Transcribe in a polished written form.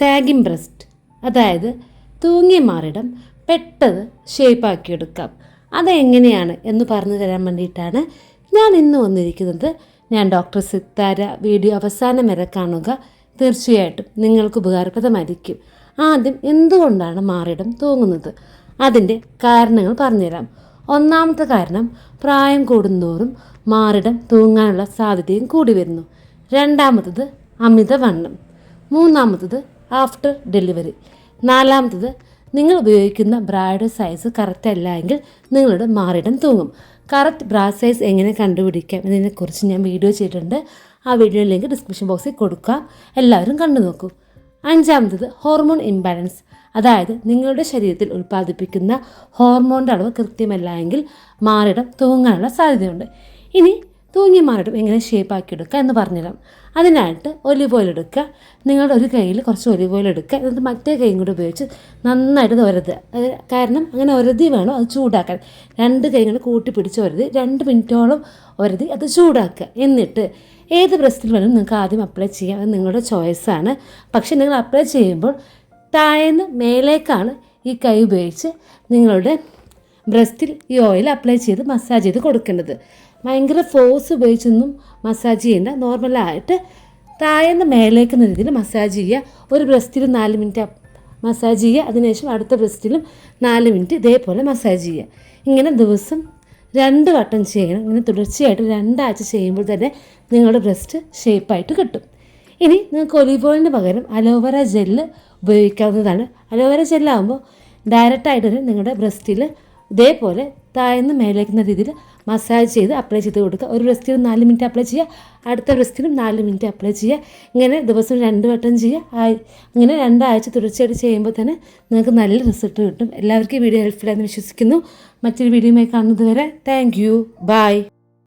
Sagging breast, അതായത് തൂങ്ങിയ മാറിടം പെട്ടെന്ന് ഷേപ്പാക്കിയെടുക്കാം. അതെങ്ങനെയാണ് എന്ന് പറഞ്ഞു തരാൻ വേണ്ടിയിട്ടാണ് ഞാൻ ഇന്ന് വന്നിരിക്കുന്നത്. ഞാൻ ഡോക്ടർ സിത്താര. വീഡിയോ അവസാനം വരെ കാണുക, തീർച്ചയായിട്ടും നിങ്ങൾക്ക് ഉപകാരപ്രദമായിരിക്കും. ആദ്യം എന്തുകൊണ്ടാണ് മാറിടം തൂങ്ങുന്നത്, അതിൻ്റെ കാരണങ്ങൾ പറഞ്ഞുതരാം. ഒന്നാമത്തെ കാരണം, പ്രായം കൂടുന്തോറും മാറിടം തൂങ്ങാനുള്ള സാധ്യതയും കൂടി വരുന്നു. രണ്ടാമത്തത് അമിതവണ്ണം. മൂന്നാമത്തത് ആഫ്റ്റർ ഡെലിവറി. നാലാമത്തത് നിങ്ങൾ ഉപയോഗിക്കുന്ന ബ്രായുടെ സൈസ് കറക്റ്റ് അല്ല എങ്കിൽ നിങ്ങളുടെ മാറിടം തൂങ്ങും. കറക്റ്റ് ബ്രാ സൈസ് എങ്ങനെ കണ്ടുപിടിക്കാം എന്നതിനെക്കുറിച്ച് ഞാൻ വീഡിയോ ചെയ്തിട്ടുണ്ട്. ആ വീഡിയോ ലിങ്ക് ഡിസ്ക്രിപ്ഷൻ ബോക്സിൽ കൊടുക്കാം, എല്ലാവരും കണ്ടു നോക്കൂ. അഞ്ചാമത്തത് ഹോർമോൺ ഇംബാലൻസ്, അതായത് നിങ്ങളുടെ ശരീരത്തിൽ ഉൽപ്പാദിപ്പിക്കുന്ന ഹോർമോണിൻ്റെ അളവ് കൃത്യമല്ല എങ്കിൽ മാറിടം തൂങ്ങാനുള്ള സാധ്യതയുണ്ട്. ഇനി തൂങ്ങിയ മാറിടം എങ്ങനെ ഷേപ്പാക്കിയെടുക്കുക എന്ന് പറഞ്ഞുതരാം. അതിനായിട്ട് ഒലിവ് ഓയിൽ എടുക്കുക. നിങ്ങളുടെ ഒരു കയ്യിൽ കുറച്ച് ഒലിവ് ഓയിൽ എടുക്കുക, എന്നിട്ട് മറ്റേ കൈയും കൂടി ഉപയോഗിച്ച് നന്നായിട്ട് ഒരതുക. കാരണം അങ്ങനെ ഒരതി വേണം അത് ചൂടാക്കാൻ. രണ്ട് കൈ കൂടി കൂട്ടി പിടിച്ച് ഒരതി 2 മിനിറ്റോളം ഒരതി അത് ചൂടാക്കുക. എന്നിട്ട് ഏത് ബ്രസ്റ്റിൽ വേണം നിങ്ങൾക്ക് ആദ്യം അപ്ലൈ ചെയ്യാം, അത് നിങ്ങളുടെ ചോയ്സാണ്. പക്ഷേ നിങ്ങൾ അപ്ലൈ ചെയ്യുമ്പോൾ താഴേന്ന് മേലേക്കാണ് ഈ കൈ ഉപയോഗിച്ച് നിങ്ങളുടെ ബ്രസ്റ്റിൽ ഈ ഓയിൽ അപ്ലൈ ചെയ്ത് മസാജ് ചെയ്ത് കൊടുക്കേണ്ടത്. ഭയങ്കര ഫോഴ്സ് ഉപയോഗിച്ചൊന്നും മസാജ് ചെയ്യേണ്ട. നോർമലായിട്ട് താഴേന്ന് മേലേക്ക് എന്ന രീതിയിൽ മസാജ് ചെയ്യുക. ഒരു ബ്രസ്റ്റിൽ 4 മിനിറ്റ് മസാജ് ചെയ്യുക, അതിനുശേഷം അടുത്ത ബ്രസ്റ്റിലും 4 മിനിറ്റ് ഇതേപോലെ മസാജ് ചെയ്യുക. ഇങ്ങനെ ദിവസം 2 വട്ടം ചെയ്യണം. ഇങ്ങനെ തുടർച്ചയായിട്ട് 2 ആഴ്ച ചെയ്യുമ്പോൾ തന്നെ നിങ്ങളുടെ ബ്രസ്റ്റ് ഷേപ്പായിട്ട് കിട്ടും. ഇനി നിങ്ങൾക്ക് ഒലിവ് ഓയിലിന് പകരം അലോവേറ ജെല്ല് ഉപയോഗിക്കാവുന്നതാണ്. അലോവേറ ജെല്ലാകുമ്പോൾ ഡയറക്റ്റായിട്ട് തന്നെ നിങ്ങളുടെ ബ്രസ്റ്റിൽ ഇതേപോലെ താഴ്ന്ന് മേലേക്കുന്ന രീതിയിൽ മസാജ് ചെയ്ത് അപ്ലൈ ചെയ്ത് കൊടുക്കുക. ഒരു ബ്രസ്റ്റിലും 4 മിനിറ്റ് അപ്ലൈ ചെയ്യുക, അടുത്ത ബ്രസ്റ്റിലും 4 മിനിറ്റ് അപ്ലൈ ചെയ്യുക. ഇങ്ങനെ ദിവസം 2 വട്ടം ചെയ്യുക. ഇങ്ങനെ 2 ആഴ്ച തുടർച്ചയായിട്ട് ചെയ്യുമ്പോൾ തന്നെ നിങ്ങൾക്ക് നല്ല റിസൾട്ട് കിട്ടും. എല്ലാവർക്കും ഈ വീഡിയോ ഹെൽപ്ഫുൾ ആണെന്ന് വിശ്വസിക്കുന്നു. മറ്റൊരു വീഡിയോയുമായി കാണുന്നത് വരെ താങ്ക് യു, ബൈ.